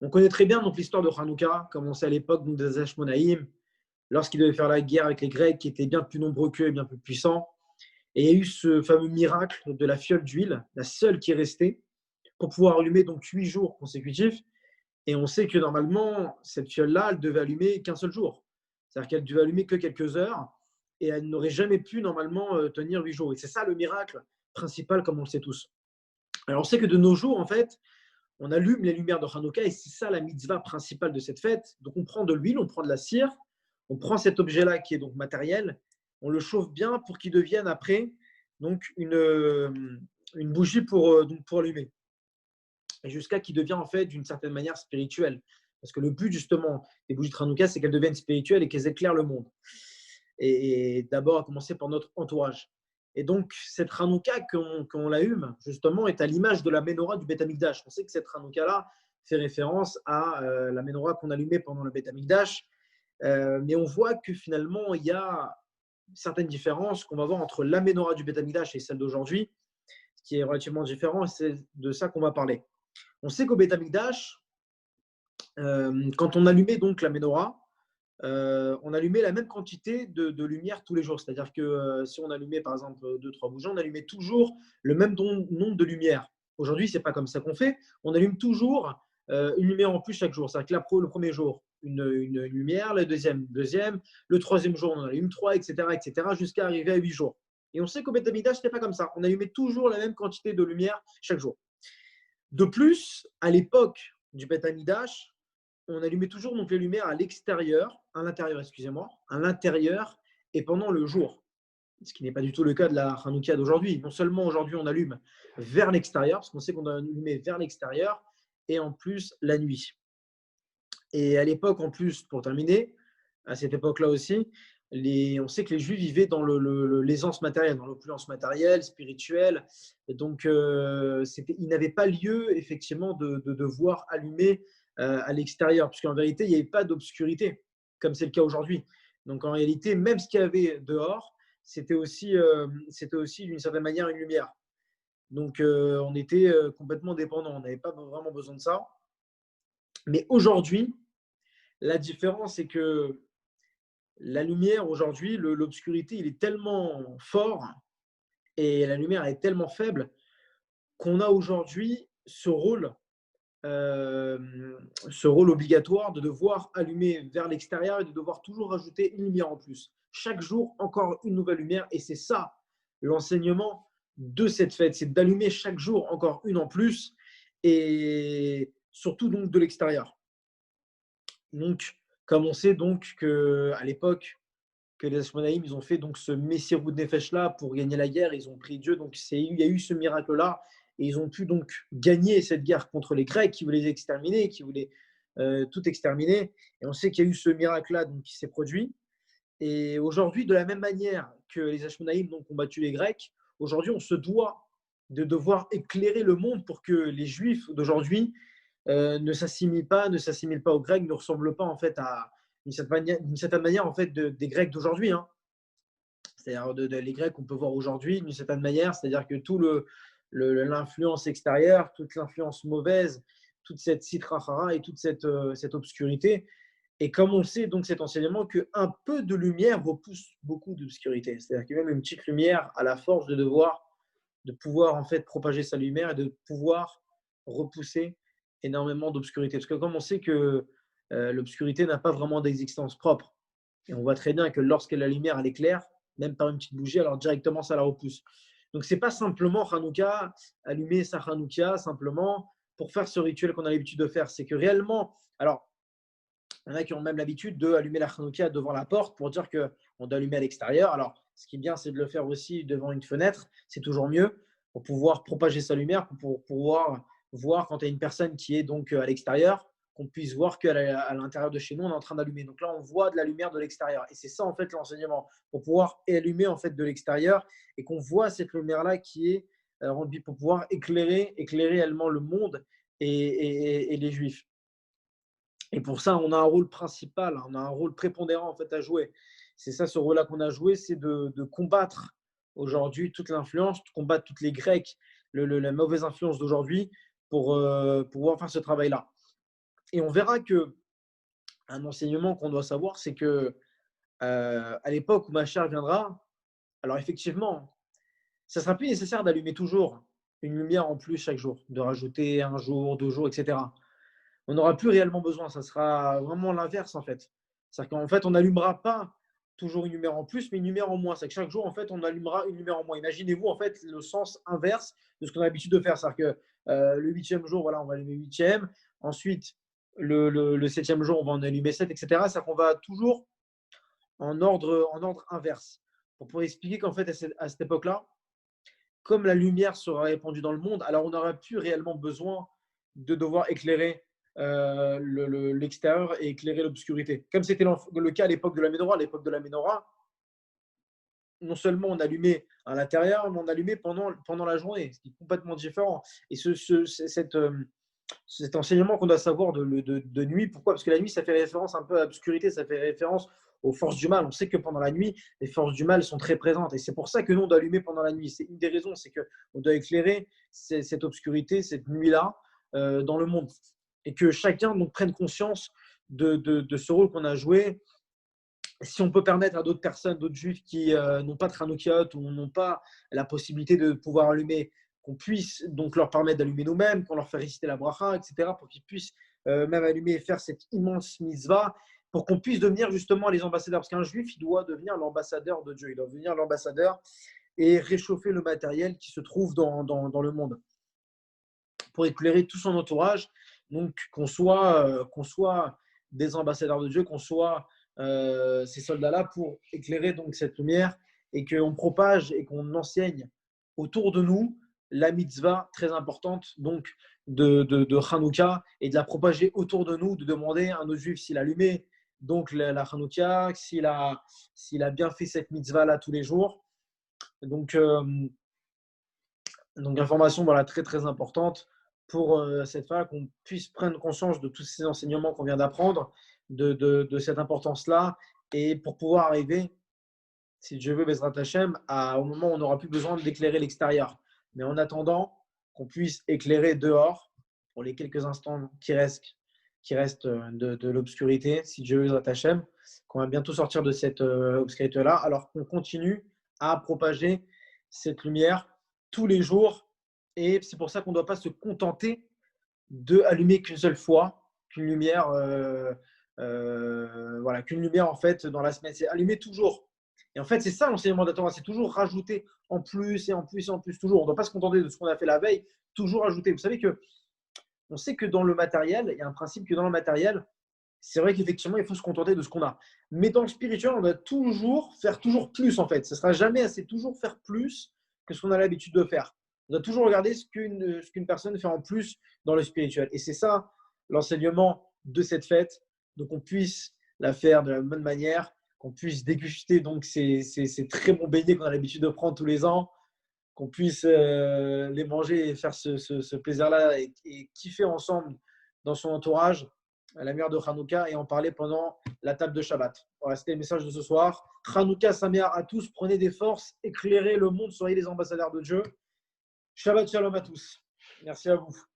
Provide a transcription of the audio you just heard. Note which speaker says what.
Speaker 1: On connaît très bien donc l'histoire de Hanouka, commencée à l'époque donc, des Hashmonaïm, lorsqu'ils devaient faire la guerre avec les Grecs qui étaient bien plus nombreux qu'eux et bien plus puissants. Et il y a eu ce fameux miracle de la fiole d'huile, la seule qui est restée, pour pouvoir allumer donc 8 jours consécutifs. Et on sait que normalement, cette fiole-là, elle devait allumer qu'un seul jour. C'est-à-dire qu'elle devait allumer que quelques heures et elle n'aurait jamais pu normalement tenir 8 jours. Et c'est ça le miracle principal, comme on le sait tous. Alors on sait que de nos jours, en fait, on allume les lumières de Hanouka et c'est ça la mitzvah principale de cette fête. Donc on prend de l'huile, on prend de la cire, on prend cet objet-là qui est donc matériel, on le chauffe bien pour qu'il devienne après donc une bougie donc pour allumer. Et jusqu'à qu'il devienne en fait d'une certaine manière spirituelle. Parce que le but justement des bougies de Hanouka, c'est qu'elles deviennent spirituelles et qu'elles éclairent le monde. Et d'abord à commencer par notre entourage. Et donc, cette Hanouka qu'on l'allume, justement, est à l'image de la menorah du Beth Amikdash. On sait que cette Hanouka-là fait référence à la menorah qu'on allumait pendant le Beth Amikdash. Mais on voit que finalement, il y a certaines différences qu'on va voir entre la menorah du Beth Amikdash et celle d'aujourd'hui, ce qui est relativement différent. C'est de ça qu'on va parler. On sait qu'au Beth Amikdash, quand on allumait donc la menorah, on allumait la même quantité de lumière tous les jours. C'est-à-dire que si on allumait par exemple 2-3 bougies, on allumait toujours le même nombre de lumières. Aujourd'hui, ce n'est pas comme ça qu'on fait. On allume toujours une lumière en plus chaque jour. C'est-à-dire que le premier jour, une lumière, le deuxième, le troisième jour, on en allume trois, etc., jusqu'à arriver à 8 jours. Et on sait qu'au Beth Amikdash, ce n'était pas comme ça. On allumait toujours la même quantité de lumière chaque jour. De plus, à l'époque du Beth Amikdash, on allumait toujours donc les lumières à l'intérieur, excusez-moi, à l'intérieur et pendant le jour. Ce qui n'est pas du tout le cas de la Hanouka d'aujourd'hui. Non seulement aujourd'hui on allume vers l'extérieur, parce qu'on sait qu'on doit allumer vers l'extérieur, et en plus la nuit. Et à l'époque, en plus, pour terminer, à cette époque-là aussi, on sait que les Juifs vivaient dans l'aisance matérielle, dans l'opulence matérielle, spirituelle. Et donc, ils n'avaient pas lieu, effectivement, de devoir allumer à l'extérieur, puisqu'en vérité, il n'y avait pas d'obscurité, comme c'est le cas aujourd'hui. Donc, en réalité, même ce qu'il y avait dehors, c'était aussi d'une certaine manière une lumière. Donc, on était complètement dépendant. On n'avait pas vraiment besoin de ça. Mais aujourd'hui, la différence, c'est que la lumière aujourd'hui, l'obscurité, il est tellement fort et la lumière est tellement faible qu'on a aujourd'hui ce rôle obligatoire de devoir allumer vers l'extérieur et de devoir toujours rajouter une lumière en plus. Chaque jour, encore une nouvelle lumière. Et c'est ça l'enseignement de cette fête, c'est d'allumer chaque jour encore une en plus et surtout donc de l'extérieur. Donc, comme on sait donc qu'à l'époque, que les Hashmonaïm, ils ont fait donc ce Messirut Nefesh là pour gagner la guerre, ils ont pris Dieu, donc il y a eu ce miracle là et ils ont pu donc gagner cette guerre contre les Grecs qui voulaient les exterminer, qui voulaient tout exterminer. Et on sait qu'il y a eu ce miracle là donc qui s'est produit. Et aujourd'hui, de la même manière que les Hashmonaïm ont combattu les Grecs, aujourd'hui on se doit de devoir éclairer le monde pour que les Juifs d'aujourd'hui ne s'assimilent pas aux Grecs, ne ressemblent pas en fait à d'une certaine manière en fait des Grecs d'aujourd'hui. Hein. C'est-à-dire les Grecs qu'on peut voir aujourd'hui d'une certaine manière, c'est-à-dire que tout l'influence extérieure, toute l'influence mauvaise, toute cette citrachara et toute cette obscurité. Et comme on le sait, donc cet enseignement, qu'un peu de lumière repousse beaucoup d'obscurité. C'est-à-dire que même une petite lumière a la force de pouvoir en fait propager sa lumière et de pouvoir repousser énormément d'obscurité. Parce que comme on sait que l'obscurité n'a pas vraiment d'existence propre, et on voit très bien que lorsque la lumière elle éclaire, même par une petite bougie, alors directement ça la repousse. Donc c'est pas simplement Hanouka, allumer sa Hanouka simplement pour faire ce rituel qu'on a l'habitude de faire. C'est que réellement, alors il y en a qui ont même l'habitude d'allumer la Hanouka devant la porte pour dire qu'on doit allumer à l'extérieur. Alors, ce qui est bien, c'est de le faire aussi devant une fenêtre. C'est toujours mieux pour pouvoir propager sa lumière, pour pouvoir voir quand il y a une personne qui est donc à l'extérieur, qu'on puisse voir qu'à l'intérieur de chez nous, on est en train d'allumer. Donc là, on voit de la lumière de l'extérieur. Et c'est ça, en fait, l'enseignement, pour pouvoir allumer en fait de l'extérieur et qu'on voit cette lumière-là qui est rendue pour pouvoir éclairer réellement le monde et les Juifs. Et pour ça, on a un rôle principal, on a un rôle prépondérant en fait à jouer. C'est ça ce rôle-là qu'on a joué, c'est de combattre aujourd'hui toute l'influence, de combattre toutes les Grecs, la mauvaise influence d'aujourd'hui pour pouvoir faire ce travail-là. Et on verra que un enseignement qu'on doit savoir, c'est que à l'époque où Mashiach viendra, alors effectivement, ça sera plus nécessaire d'allumer toujours une lumière en plus chaque jour, de rajouter un jour, 2 jours, et cetera. On n'aura plus réellement besoin, ça sera vraiment l'inverse en fait. C'est-à-dire qu'en fait, on n'allumera pas toujours une lumière en plus, mais une lumière en moins. C'est que chaque jour, en fait, on allumera une lumière en moins. Imaginez-vous en fait le sens inverse de ce qu'on a l'habitude de faire. C'est-à-dire que le huitième jour, voilà, on va allumer le huitième. Ensuite, le septième jour, on va en allumer 7, etc. C'est-à-dire qu'on va toujours en ordre inverse. Pour expliquer qu'en fait, à cette époque-là, comme la lumière sera répandue dans le monde, alors on n'aura plus réellement besoin de devoir éclairer l'extérieur et éclairer l'obscurité. Comme c'était le cas à l'époque de la Ménorah. À l'époque de la Ménorah, non seulement on allumait à l'intérieur, mais on allumait pendant la journée, ce qui est complètement différent. Et cet enseignement qu'on doit savoir de nuit, pourquoi? Parce que la nuit, ça fait référence un peu à l'obscurité, ça fait référence aux forces du mal. On sait que pendant la nuit, les forces du mal sont très présentes. Et c'est pour ça que nous, on doit allumer pendant la nuit. C'est une des raisons, c'est qu'on doit éclairer cette obscurité, cette nuit-là, dans le monde. Et que chacun donc, prenne conscience de ce rôle qu'on a joué. Si on peut permettre à d'autres personnes, d'autres juifs qui n'ont pas de Hanoukiot ou n'ont pas la possibilité de pouvoir allumer, qu'on puisse donc leur permettre d'allumer nous-mêmes, qu'on leur fait réciter la bracha, etc., pour qu'ils puissent même allumer et faire cette immense mitzvah, pour qu'on puisse devenir justement les ambassadeurs. Parce qu'un juif, il doit devenir l'ambassadeur de Dieu, il doit devenir l'ambassadeur et réchauffer le matériel qui se trouve dans le monde, pour éclairer tout son entourage, donc qu'on soit des ambassadeurs de Dieu, qu'on soit ces soldats-là pour éclairer donc cette lumière et qu'on propage et qu'on enseigne autour de nous la mitzvah très importante donc de Hanouka et de la propager autour de nous, de demander à nos juifs s'il a allumé donc la Hanouka, s'il a bien fait cette mitzvah-là tous les jours. Donc information voilà, très très importante pour cette fois qu'on puisse prendre conscience de tous ces enseignements qu'on vient d'apprendre, de cette importance-là, et pour pouvoir arriver, si Dieu veut, Bezrat Hashem, au moment où on n'aura plus besoin d'éclairer l'extérieur. Mais en attendant, qu'on puisse éclairer dehors pour les quelques instants qui restent de l'obscurité, si Dieu veut, Bezrat Hashem, qu'on va bientôt sortir de cette obscurité-là, alors qu'on continue à propager cette lumière tous les jours. Et c'est pour ça qu'on ne doit pas se contenter d'allumer qu'une seule fois, qu'une lumière, voilà, qu'une lumière en fait dans la semaine. C'est allumer toujours. Et en fait, c'est ça l'enseignement de la Torah, c'est toujours rajouter en plus et en plus et en plus, toujours. On ne doit pas se contenter de ce qu'on a fait la veille, toujours ajouter. Vous savez que on sait que dans le matériel, il y a un principe que dans le matériel, c'est vrai qu'effectivement, il faut se contenter de ce qu'on a. Mais dans le spirituel, on doit toujours faire toujours plus en fait. Ce ne sera jamais assez, toujours faire plus que ce qu'on a l'habitude de faire. On doit toujours regarder ce qu'une personne fait en plus dans le spirituel. Et c'est ça l'enseignement de cette fête. Donc on puisse la faire de la bonne manière, qu'on puisse déguster donc ces très bons beignets qu'on a l'habitude de prendre tous les ans, qu'on puisse les manger et faire ce plaisir-là et kiffer ensemble dans son entourage à la lumière de Hanouka et en parler pendant la table de Shabbat. Voilà, c'était le message de ce soir. Hanouka Sameach à tous, prenez des forces, éclairez le monde, soyez les ambassadeurs de Dieu. Shabbat Shalom à tous. Merci à vous.